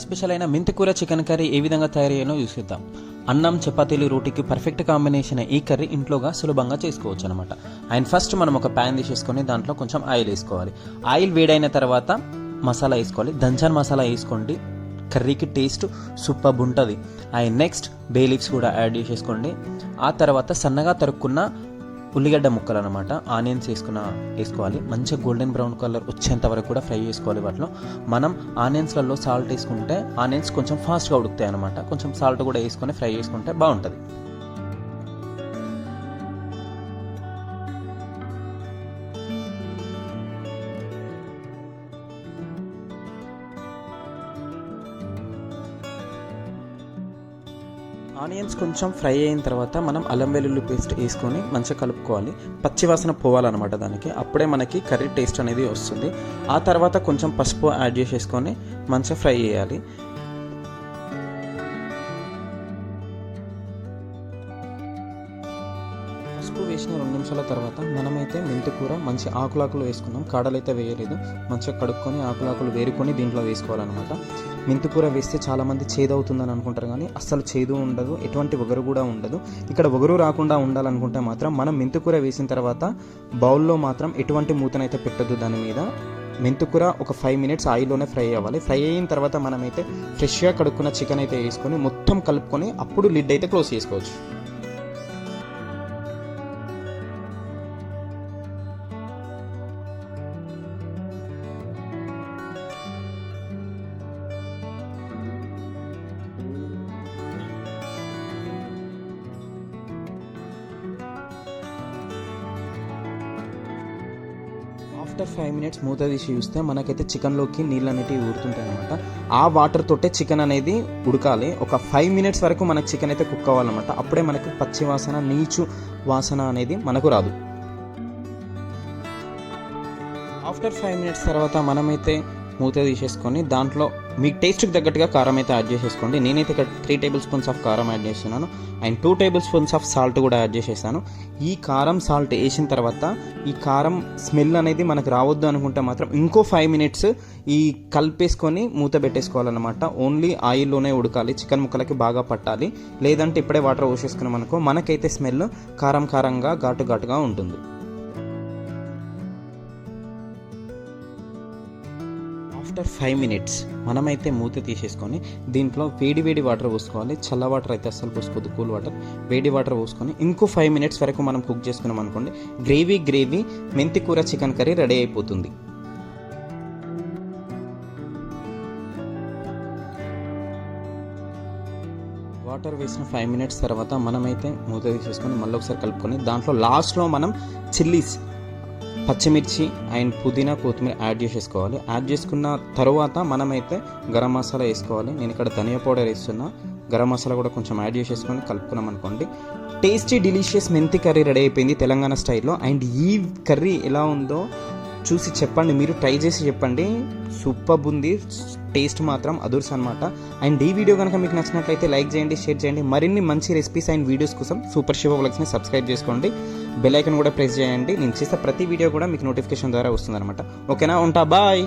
Special అయిన మెంతికూర chicken curry ఏ విధంగా తయారయ్యానో చూసేద్దాం. అన్నం, చపాతీలు, రోటీకి పర్ఫెక్ట్ కాంబినేషన్ ఈ కర్రీ ఇంట్లోగా సులభంగా చేసుకోవచ్చు అనమాట. అండ్ ఫస్ట్ మనం ఒక ప్యాన్ తీసేసుకొని దాంట్లో కొంచెం ఆయిల్ వేసుకోవాలి. ఆయిల్ వేడైన తర్వాత మసాలా వేసుకోవాలి. దంచాన్ మసాలా వేసుకోండి, కర్రీకి టేస్ట్ సూపర్ ఉంటుంది. అండ్ నెక్స్ట్ బే లీవ్స్ కూడా యాడ్ చేసేసుకోండి. ఆ తర్వాత సన్నగా తరుక్కున్న ఉల్లిగడ్డ ముక్కలు అనమాట, ఆనియన్స్ వేసుకోవాలి. మంచిగా గోల్డెన్ బ్రౌన్ కలర్ వచ్చేంత వరకు కూడా ఫ్రై చేసుకోవాలి. వాటిలో మనం ఆనియన్స్లలో సాల్ట్ వేసుకుంటే ఆనియన్స్ కొంచెం ఫాస్ట్గా ఉడుకుతాయి అనమాట. కొంచెం సాల్ట్ కూడా వేసుకొని ఫ్రై చేసుకుంటే బాగుంటుంది. ఆనియన్స్ కొంచెం ఫ్రై అయిన తర్వాత మనం అల్లం వెల్లుల్లి పేస్ట్ వేసుకొని మంచిగా కలుపుకోవాలి. పచ్చివాసన పోవాలన్నమాట దానికి, అప్పుడే మనకి కర్రీ టేస్ట్ అనేది వస్తుంది. ఆ తర్వాత కొంచెం పసుపు యాడ్ చేసేసుకొని మంచిగా ఫ్రై చేయాలి. పసుపు వేసిన 2 నిమిషాల తర్వాత మనమైతే మెంతికూర మంచి ఆకులాకులు వేసుకున్నాం, కాడలైతే వేయలేదు. మంచిగా కడుక్కొని ఆకులాకులు వేరుకొని దీంట్లో వేసుకోవాలన్నమాట. మెంతికూర వేస్తే చాలామంది చేదు అవుతుందని అనుకుంటారు, కానీ అస్సలు చేదు ఉండదు, ఎటువంటి ఒగరు కూడా ఉండదు. ఇక్కడ ఒగరు రాకుండా ఉండాలనుకుంటే మాత్రం మనం మెంతికూర వేసిన తర్వాత బౌల్లో మాత్రం ఎటువంటి మూతనైతే పెట్టద్దు. దాని మీద మెంతికూర ఒక 5 మినిట్స్ ఆయిల్లోనే ఫ్రై అవ్వాలి. ఫ్రై అయిన తర్వాత మనమైతే ఫ్రెష్గా కడుక్కున్న చికెన్ అయితే వేసుకొని మొత్తం కలుపుకొని అప్పుడు లిడ్ అయితే క్లోజ్ చేసుకోవచ్చు. ఆఫ్టర్ 5 మినిట్స్ మూత తీసి చూస్తే మనకైతే చికెన్లోకి నీళ్ళు అనేటివి ఊరుతుంటాయి అనమాట. ఆ వాటర్ తోటే చికెన్ అనేది ఉడకాలి. ఒక 5 మినిట్స్ వరకు మనకు చికెన్ అయితే కుక్ అవ్వాలన్నమాట. అప్పుడే మనకు పచ్చి వాసన, నీచు వాసన అనేది మనకు రాదు. ఆఫ్టర్ 5 మినిట్స్ తర్వాత మనమైతే మూత తీసేసుకొని దాంట్లో మీ టేస్ట్కి తగ్గట్టుగా కారం అయితే యాడ్ చేసేసుకోండి. నేనైతే ఇక్కడ 3 టేబుల్ స్పూన్స్ ఆఫ్ కారం యాడ్ చేస్తున్నాను. And 2 table spoons of salt కూడా యాడ్ చేసేసాను. ఈ కారం సాల్ట్ వేసిన తర్వాత ఈ కారం స్మెల్ అనేది మనకు రావద్దు అనుకుంటే మాత్రం ఇంకో 5 మినిట్స్ ఈ కలిపేసుకొని మూత పెట్టేసుకోవాలన్నమాట. ఓన్లీ ఆయిల్లోనే ఉడకాలి, చికెన్ ముక్కలకి బాగా పట్టాలి. లేదంటే ఇప్పుడే వాటర్ పోసేసుకున్నాం అనుకో మనకైతే స్మెల్ కారం కారంగా ఘాటుగా ఉంటుంది. ఆఫ్టర్ 5 మినిట్స్ మనమైతే మూత తీసేసుకొని దీంట్లో వేడి వాటర్ పోసుకోవాలి. చల్ల వాటర్ అయితే అస్సలు పోసుకోవద్దు, కూల్ వాటర్. వేడి వాటర్ పోసుకొని ఇంకో 5 మినిట్స్ వరకు మనం కుక్ చేసుకున్నాం అనుకోండి, గ్రేవీ మెంతికూర చికెన్ కర్రీ రెడీ అయిపోతుంది. వాటర్ వేసిన 5 మినిట్స్ తర్వాత మనమైతే మూత తీసేసుకొని మళ్ళీ ఒకసారి కలుపుకొని దాంట్లో లాస్ట్లో మనం చిల్లీస్, పచ్చిమిర్చి అండ్ పుదీనా, కొత్తిమీర యాడ్ చేసేసుకోవాలి. యాడ్ చేసుకున్న తర్వాత మనమైతే గరం మసాలా వేసుకోవాలి. నేను ఇక్కడ ధనియా పౌడర్ వేస్తున్నా. గరం మసాలా కూడా కొంచెం యాడ్ చేసేసుకొని కలుపుకున్నాం అనుకోండి, టేస్టీ డిలీషియస్ మెంతి కర్రీ రెడీ అయిపోయింది తెలంగాణ స్టైల్లో. అండ్ ఈ కర్రీ ఎలా ఉందో చూసి చెప్పండి, మీరు ట్రై చేసి చెప్పండి. సూపర్ ఉంది, టేస్ట్ మాత్రం అదుర్స్ అనమాట. అండ్ ఈ వీడియో కనుక మీకు నచ్చినట్లయితే లైక్ చేయండి, షేర్ చేయండి. మరిన్ని మంచి రెసిపీస్ అండ్ వీడియోస్ కోసం సూపర్ శివ వ్లాగ్స్ని సబ్స్క్రైబ్ చేసుకోండి. బెల్ ఐకాన్ కూడా ప్రెస్ చేయండి. నేను చేసే ప్రతి వీడియో కూడా మీకు నోటిఫికేషన్ ద్వారా వస్తుంది అనమాట. ఓకేనా, ఉంటా, బాయ్.